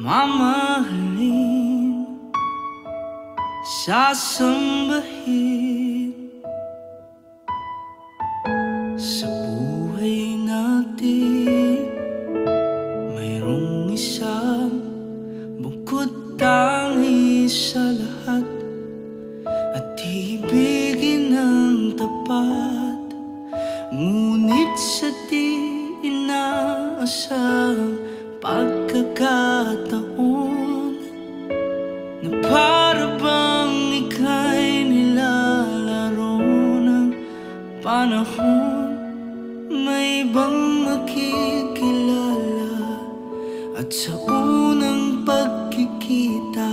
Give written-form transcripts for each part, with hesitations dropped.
mamahalin, sasambahin sa buhay natin. Mayroong isang bukod tangi sa lahat, at ibigin ng tapat. Ngunit sa di inaasahang pagkakataon, na para bang ika'y nilalaro ng panahon, may ibang makikilala, at sa unang pagkikita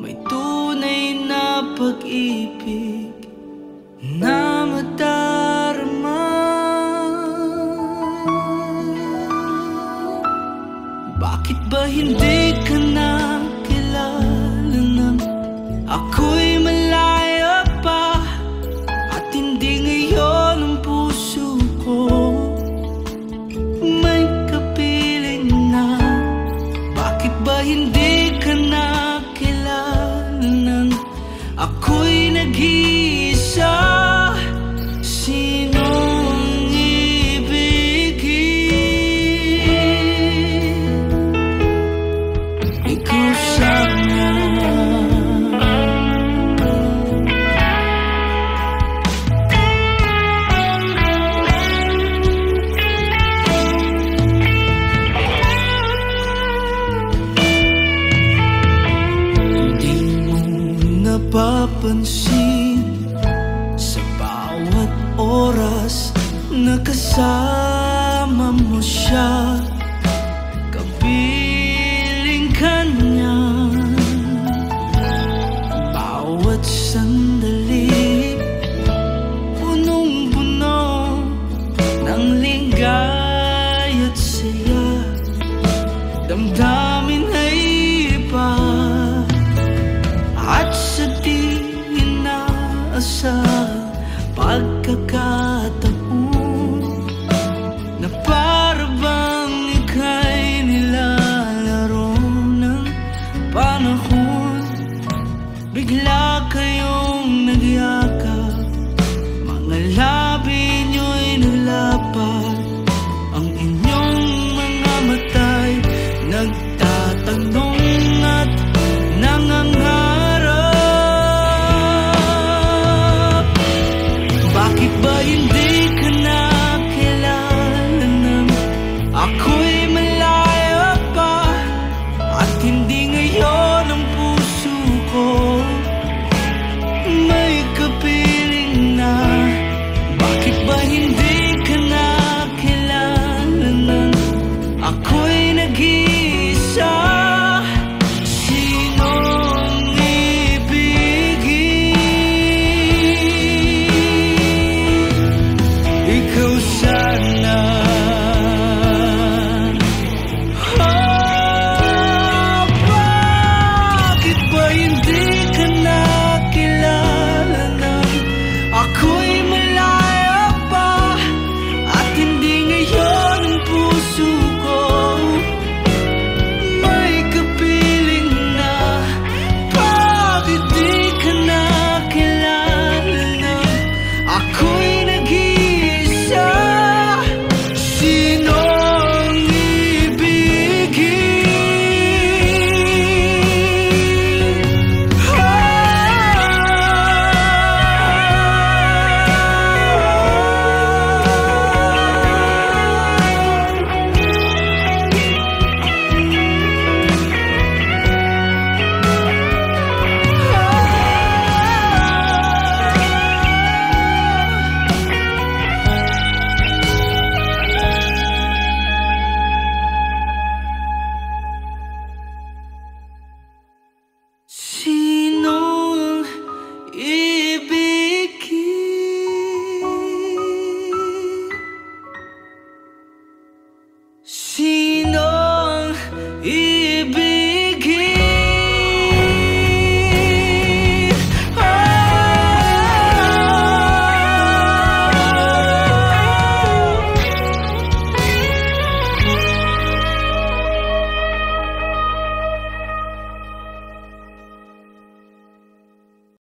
may tunay na pag-ibig na madarama. Bakit ba hindi ka nakilala nang ako'y malaya pa, at hindi ngayon ang puso ko may kapiling na? Bakit ba hindi ka nakilala nang ako'y nag-iisa? Sinong ibigin? Ikaw sana. Hindi mo napapansin sa bawat oras na kasama mo siya, kapiling ka niya. Bawat sandali punong-puno ng ligay at saya, damdamin ay iba, at sa di inaasahang pagkakataon, na para bang ika'y nilalaro ng panahon, bigla kayong nagyakap, mga labi nyo'y naglapat, ang inyong mga mata'y nagtatapos.